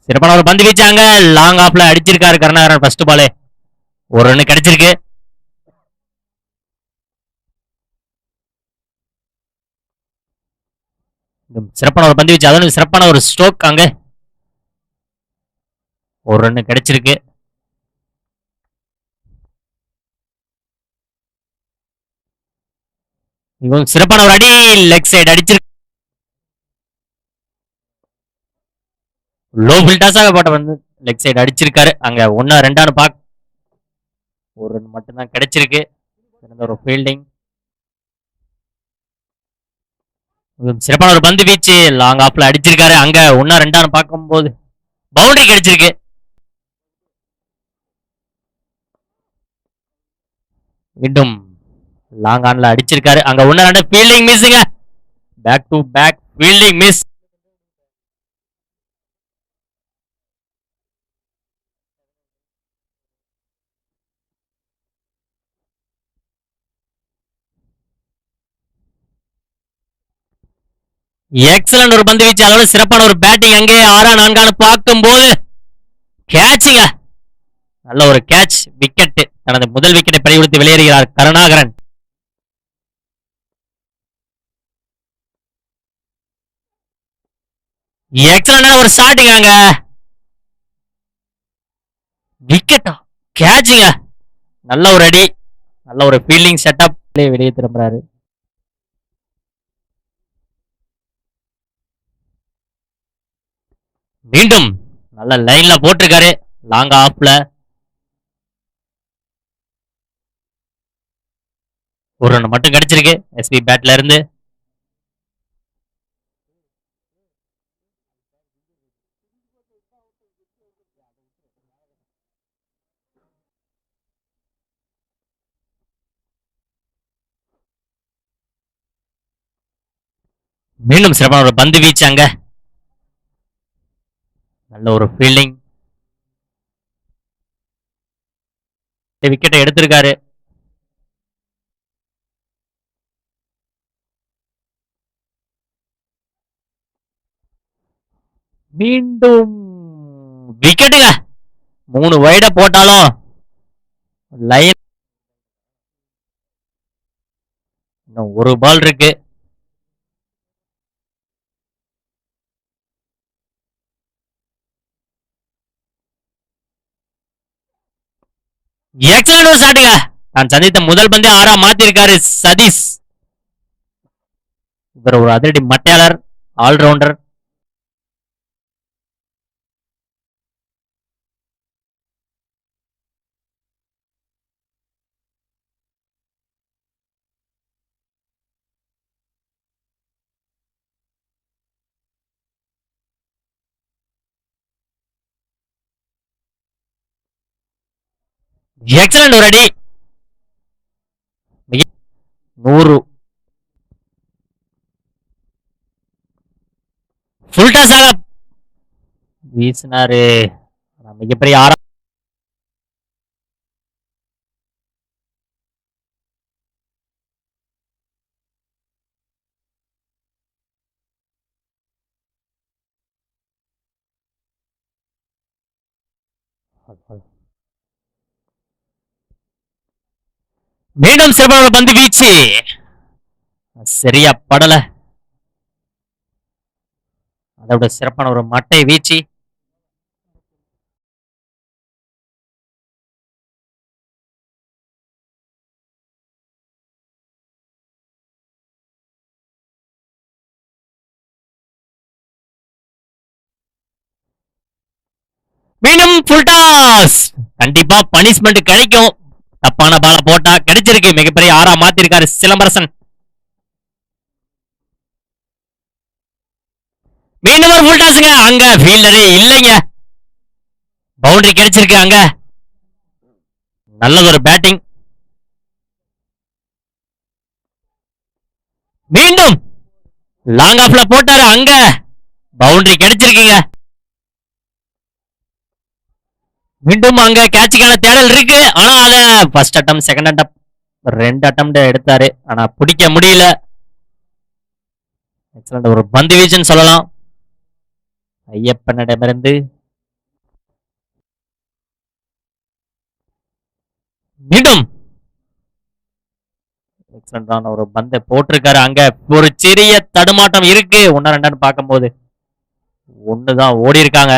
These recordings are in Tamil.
சிறப்பான ஒரு பந்து வீச்சாங்க. லாங் ஆஃப்ல அடிச்சிருக்காரு கருணாகரன். ஃபர்ஸ்ட் பாலே ஒரு ரன் கிடைச்சிருக்கு. சிறப்பான ஒரு பந்து வீச்சு, அதுவும் சிறப்பான ஒரு ஸ்ட்ரோக். அங்க ஒரு ரன் கிடைச்சிருக்கு. சிறப்பான ஒரு அடி, லெக் சைடு அடிச்சிருக்கு. லோ ஃபில்டாஸாக போட்ட வந்து லெக் சைடு அடிச்சிருக்காரு. அங்க ஒன்னா ரெண்டானு பாக் ஒரு ரன் மட்டும்தான் கிடைச்சிருக்கு. ஒரு ஃபீல்டிங். சிறப்பான ஒரு பந்து வீச்சு, லாங் ஆஃப்ல அடிச்சிருக்காரு. அங்க ஒன்னா ரெண்டானு பார்க்கும்போது பவுண்டரி கிடைச்சிருக்கு. மீண்டும் லாங் ஆன்ல அடிச்சிருக்காரு. அங்க ஒன்னு ரெண்டு ஃபீல்டிங் மிஸ்ஸுங்க. Back to back fielding miss. Excellent ஒரு பந்து வீச்சு, அதோட சிறப்பான ஒரு பேட்டிங். அங்கே 6-4 பார்க்கும்போது கேட்சுங்க. நல்ல ஒரு கேட்ச், விக்கெட். தனது முதல் விக்கெட்டை பறிகொடுத்து வெளியேறுகிறார் கருணாகரன். எக்ஸலண்டான ஒரு ஸ்டார்டிங். விக்கெட்டா கேட்சுங்க. நல்ல ஒரு அடி, நல்ல ஒரு ஃபீல்டிங் செட்டப். வெளியே திரும்புறாரு. மீண்டும் நல்ல லைன்ல போட்டிருக்காரு. லாங் ஆஃப்ல ஒரு ரன் மட்டும் கிடைச்சிருக்கு எஸ்பி பேட்ல இருந்து. மீண்டும் சிறப்பான ஒரு பந்து வீச்சாங்க. நல்ல ஒரு ஃபீல்டிங். விக்கெட்டை எடுத்திருக்காரு. மீண்டும் விக்கெட்டுங்க. 3 வைட போட்டாலும் லைன். இன்னும் ஒரு பால் இருக்கு. எக்ஸலண்ட் ஸ்டார்ட்டுங்க. நான் சந்தித்த முதல் பந்தே 6 மாத்திருக்காரு சதீஷ். இவர் ஒரு அதிரடி மட்டையாளர், ஆல்ரவுண்டர். எக்ஸலண்ட் ஒரு அடி. 100 ஃபுல் டாஸாக வீசினாரு. மிகப்பெரிய ஆரம். மீண்டும் சிறப்பான பந்து வீச்சு, சரியா படல. அதோட சிறப்பான ஒரு மட்டை வீச்சு. மீண்டும் ஃபுல் டாஸ். கண்டிப்பா பனிஷ்மெண்ட் கிடைக்கும். தப்பான பால போட்டா கிடைச்சிருக்கு. மிகப்பெரிய 6 மாத்திருக்காரு சிலம்பரசன். மீண்டும் ஒரு ஃபுல் டாஸ்ங்க. அங்க ஃபீல்டரே இல்லைங்க. பவுண்டரி கிடைச்சிருக்கு. அங்க நல்லது ஒரு பேட்டிங். மீண்டும் லாங் ஆஃப்ல போட்டாரு. அங்க பவுண்டரி கிடைச்சிருக்கீங்க. மீண்டும் அங்க கேட்சுக்கான தேடல் இருக்கு. ஆனா அத ஃபர்ஸ்ட் அட்டம் செகண்ட் அட்டம் 2 அட்டம் எடுத்தாரு. ஆனா பிடிக்க முடியல. எக்ஸலண்ட் ஒரு பந்து வீச்சுன்னு சொல்லலாம் ஐயப்பனிடமிருந்து. மீண்டும் எக்ஸலண்டான ஒரு பந்தை போட்டிருக்காரு. அங்க ஒரு சிறிய தடுமாட்டம் இருக்கு. ஒன்னா ரெண்டான்னு பார்க்கும்போது ஒண்ணுதான் ஓடி இருக்காங்க.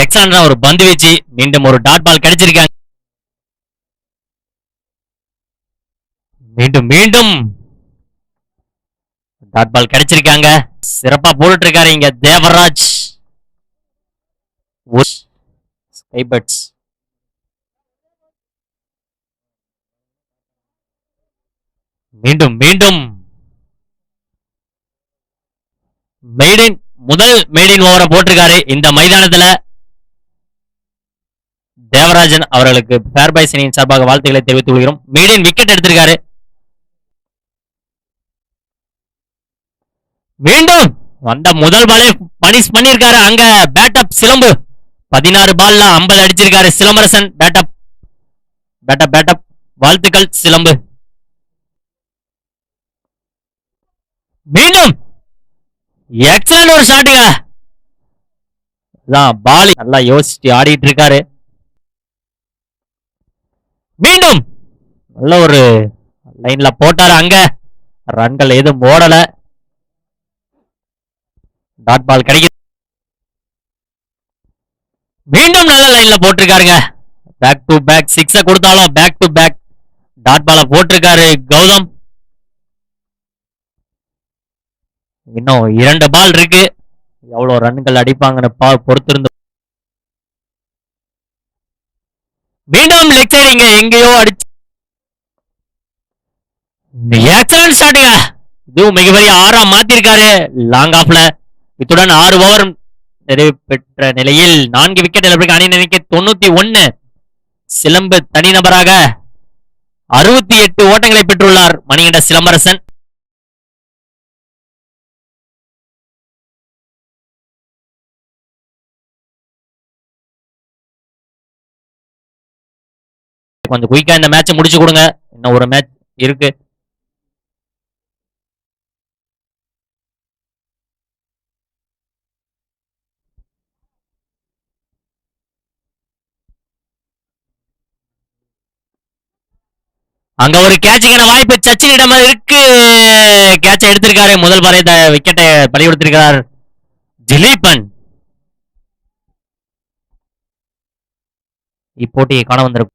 எக்ஸலண்டா ஒரு பந்து வீச்சு. மீண்டும் ஒரு டாட் பால் கிடைச்சிருக்காங்க. மீண்டும் மீண்டும் டாட் பால் கிடைச்சிருக்காங்க. சிறப்பா போட்டுட்டு இருக்காரு இங்க தேவராஜ். ஸ்கைபர்ட்ஸ் மீண்டும் மீண்டும் மெய்டின் முதல் மெய்டின் ஓவரை போட்டிருக்காரு இந்த மைதானத்துல. தேவராஜன் அவர்களுக்கு ஃபேர்பாய்ஸ் அணியின் சார்பாக வாழ்த்துக்களை தெரிவித்துக் கொள்கிறோம். மெய்டின் விக்கெட் எடுத்திருக்காரு. மீண்டும் வந்த முதல் பாலே பனிஷ் பண்ணிருக்காரு. அங்க பேட்டப் சிலம்பு 16 பால்ல 50 அடிச்சிருக்காரு சிலம்பரசன். பேட்டப் பேட்டப் பேட்டப் வாழ்த்துக்கள் சிலம்பு. மீண்டும் எக்ஸலன்ட் ஒரு ஷாட்டுங்க. பால் நல்லா யோசிச்சு ஆடிட்டு இருக்காரு. மீண்டும் நல்ல ஒரு லைன்ல போட்டாரு. அங்க ரன்கள் எதுவும் ஓடல. டாட் பால் கிடைக்குது. மீண்டும் நல்ல லைன்ல போட்டிருக்காருங்க. பேக் டு பேக் சிக்ஸ கொடுத்தாலும் பேக் டு பேக் டாட் பால போட்டிருக்காரு கௌதம். இன்னும் 2 பால் இருக்கு. எவ்வளவு ரன்கள் அடிப்பாங்கன்னு பொறுத்திருந்து. மீண்டும் லெக் சைடு இங்க எங்கேயோ அடிச்சு எக்ஸலன்ட் ஷாட்டுங்க. இதுவும் மிகப்பெரிய 6 மாத்திருக்காரு லாங் ஆஃப்ல. இத்துடன் 6 ஓவர் நிறைவு பெற்ற நிலையில் 4 விக்கெட் இழப்பிற்கு அணி நினைக்க 91. சிலம்பு தனிநபராக 68 ஓட்டங்களை பெற்றுள்ளார் மணிகண்ட சிலம்பரசன். கொஞ்சம் குயிக்கா இந்த மேட்சை முடிச்சு கொடுங்க. இன்னும் ஒரு மேட்ச் இருக்கு. அங்க ஒரு கேட்சுக்கான வாய்ப்பு சச்சினிடம் இருக்கு. கேட்சை எடுத்திருக்காரு. முதல் பாரை விக்கெட்டை பலி கொடுத்திருக்கிறார் திலீபன். இப்போட்டியை காண வந்திருக்கும்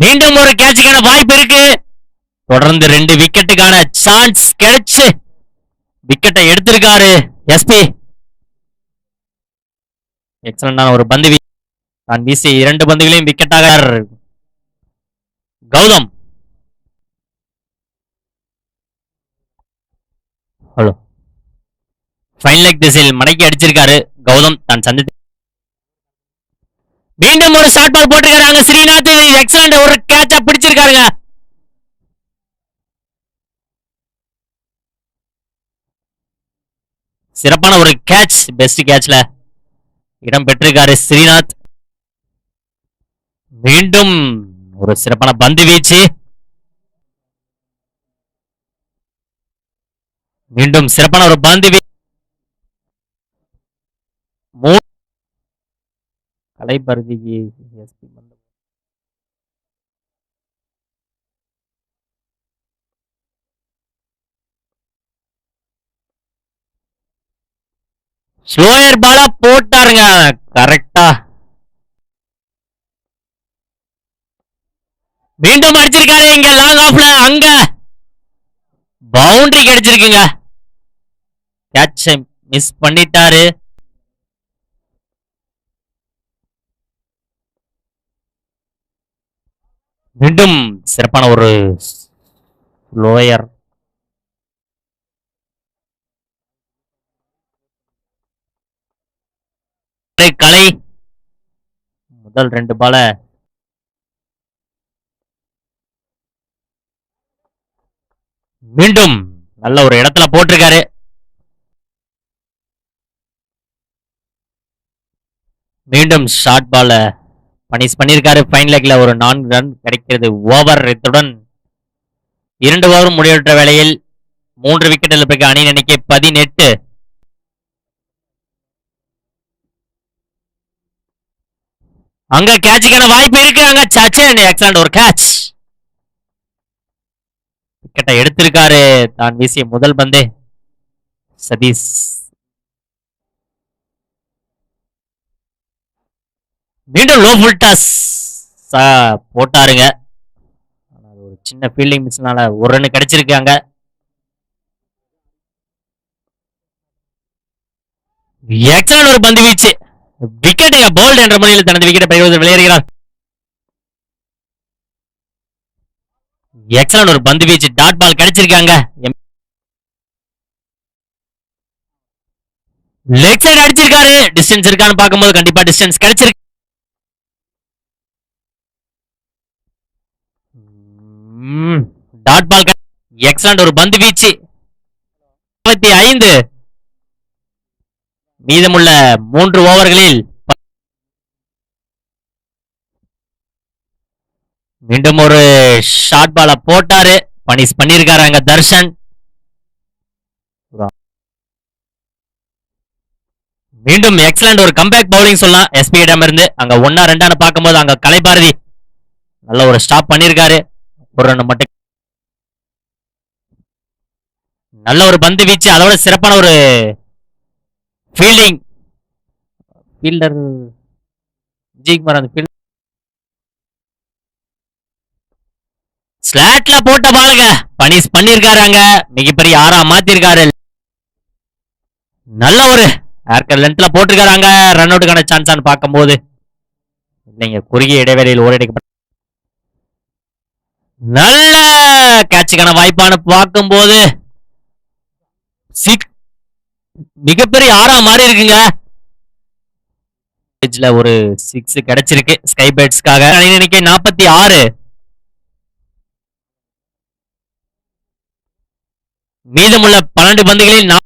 மீண்டும் ஒரு கேட்சுக்கான வாய்ப்பு இருக்கு. தொடர்ந்து 2 விக்கெட்டுக்கான சான்ஸ் கிடைச்சு விக்கெட்டை எடுத்திருக்காரு எஸ்பி. எக்ஸலண்டான ஒரு பந்து தான் வீசிய 2 பந்துகளையும் விக்கெட்டாக கௌதம். ஹலோ ஃபைன் லெக் திசையில் மடக்கி அடிச்சிருக்காரு கௌதம் தான் சந்தித்து. மீண்டும் ஒரு ஷார்ட் பால் போட்டிருக்காரு. அங்க ஸ்ரீநாத் எக்ஸலண்ட் ஒரு கேட்சா பிடிச்சிருக்காருங்க. சிறப்பான ஒரு கேட்ச். பெஸ்ட் கேட்ச்ல இடம் பெற்றிருக்காரு ஸ்ரீநாத். மீண்டும் ஒரு சிறப்பான பந்து வீச்சு. மீண்டும் சிறப்பான ஒரு பந்து வீச்சு. கலைப்பருதிக்கு ஸ்லோயர் பாலா போட்டாருங்க கரெக்டா. மீண்டும் அடிச்சிருக்காரு இங்க லாங் ஆஃப்ல. அங்க பவுண்டரி கிடைச்சிருக்குங்க. கேட்சை மிஸ் பண்ணிட்டாரு. மீண்டும் சிறப்பான ஒரு லோயர். கலை முதல் 2 பால மீண்டும் நல்ல ஒரு இடத்துல போட்டிருக்காரு. மீண்டும் ஷார்ட் பால பனிஷ் பண்ணியிருக்காரு. ஃபைன் லெக்ல ஒரு 4 ரன் கிடைக்கிறது. ஓவர். இத்துடன் 2 ஓவரும் முடிவற்ற வேளையில் 3 விக்கெட் இழப்பிற்கு அணியின் எண்ணிக்கை 18. அங்க கேட்சுக்கான வாய்ப்பு இருக்கு. அங்க சச்சின் எக்ஸலண்ட் ஒரு கேட்ச். விக்கெட்டை எடுத்திருக்காரு தான் வீசிய முதல் பந்து சதீஷ். மீண்டும் லோ ஃபுல் டாஸ் போட்டாருங்க. ஒரு சின்ன ஃபீல்டிங் மிஸ்னால ஒரு ரன் கிடைச்சிருக்காங்க. எக்ஸலண்ட் ஒரு பந்து வீச்சு. விக்கெட்டுங்க. போல்ட் என்ற முறையில் தனது விக்கெட்டை பெறுவதில் விளையாடுகிறார். எக்ஸலண்ட் ஒரு பந்து வீச்சு. டாட் பால் கிடைச்சிருக்காங்க. லெக் சைடு அடிச்சிருக்காரு. டிஸ்டன்ஸ் இருக்கான்னு பார்க்கும்போது கண்டிப்பா டிஸ்டன்ஸ் கிடைச்சிருக்கு. Dot ball. எக்ஸலண்ட் ஒரு பந்து வீச்சு. 25 மீதமுள்ள 3 ஓவர்களில் மீண்டும் ஒரு ஷார்ட் பால போட்டாரு. பனிஷ் பண்ணிருக்காரு அங்க தர்ஷன். மீண்டும் எக்ஸலண்ட் ஒரு கம்பேக் பவுலிங் சொல்லலாம் எஸ்பியிடம் இருந்து. அங்க 1-2 பார்க்கும்போது அங்க கலைபாரதி நல்ல ஒரு ஸ்டாப் பண்ணிருக்காரு. ஒரு ரன் மட்டும். நல்ல ஒரு பந்து வீச்சு. அதோட சிறப்பான ஒரு ஃபீல்டிங். ஃபீல்டர் விஜய்குமார் அந்த ஃபீல்ட் ஸ்லாட்ல போட்ட பாருங்க. பனிஷ் பண்ணிருக்காங்க. மிகப்பெரிய 6 மாத்திருக்காரு. நல்ல ஒரு ஏர்கர் லென்த்ல போட்டிருக்காங்க. ரன் அவுட்டுக்கான சான்ஸ் பார்க்கும்போது இல்லைங்க. குறுகிய இடைவெளியில் ஓரடிக்கப்பட்ட நல்ல கேட்சுக்கான வாய்ப்பான பார்க்கும்போது மிகப்பெரிய 6 மாறி இருக்குங்க. ஒரு 6 கிடைச்சிருக்கு ஸ்கை பேட்ஸ்க்காக. எண்ணிக்கை 46. மீதமுள்ள 12 பந்துகளில்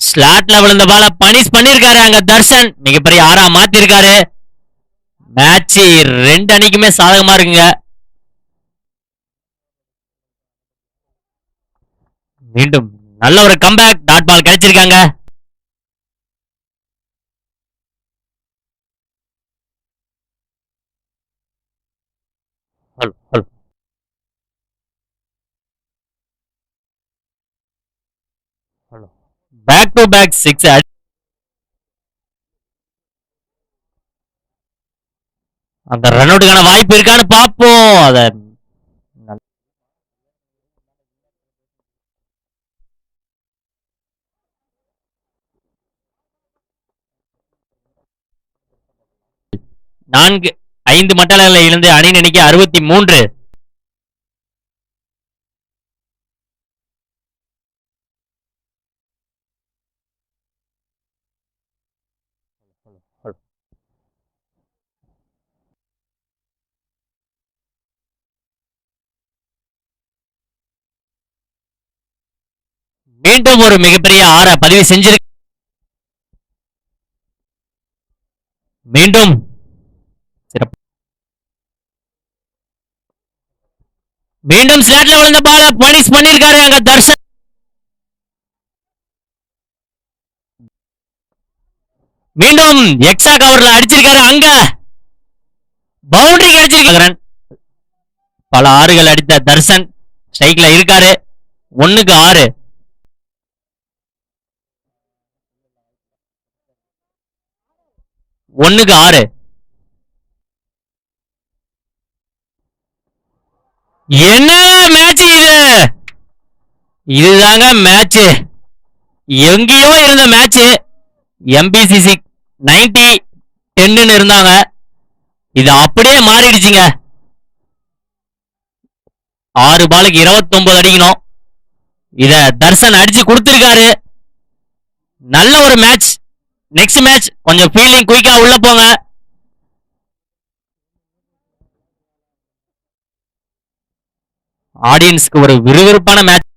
ஸ்லாட்ல விழுந்த பால பனிஷ் பண்ணிருக்காரு அங்க தர்ஷன். மிகப்பெரிய 6 மாத்திருக்காரு. மேட்ச் 2 அணிக்குமே சாதகமா இருக்குங்க. மீண்டும் நல்ல ஒரு கம்பேக். டாட் பால் கிடைச்சிருக்காங்க. Back to back 6. அந்த ரன் அவுட்டுக்கான வாய்ப்பு இருக்கான்னு பார்ப்போம். அத 4-5 மட்டங்களில் இருந்து அணியின் எண்ணிக்கை 63. மீண்டும் ஒரு மிகப்பெரிய 6 பதிவு செஞ்சிருக்கு. மீண்டும் சிறப்பு. மீண்டும் ஸ்லாட்ல விழுந்த பால பனிஷ் பண்ணிருக்காரு அங்க தர்ஷன். மீண்டும் எக்ஸா கவர்ல அடிச்சிருக்காரு. அங்க பவுண்டரி கிடைச்சிருக்காரு. பல 6கள் அடித்த தர்ஷன் ஸ்ட்ரைக்ல இருக்காரு. 1-6. என்ன மேட்ச் இது? இதுதாங்க மேட்ச். எங்கேயோ இருந்த மேட்ச் எம்பிசிசி 90-10 இருந்தாங்க. இது அப்படியே மாறிடுச்சுங்க. 6 பாலுக்கு 29 அடிக்கணும். இத தர்சன் அடிச்சு கொடுத்திருக்காரு. நல்ல ஒரு மேட்ச். நெக்ஸ்ட் மேட்ச் கொஞ்சம் ஃபீல்டிங் குயிக்கா உள்ள போங்க. ஆடியன்ஸ்க்கு ஒரு விறுவிறுப்பான மேட்ச்.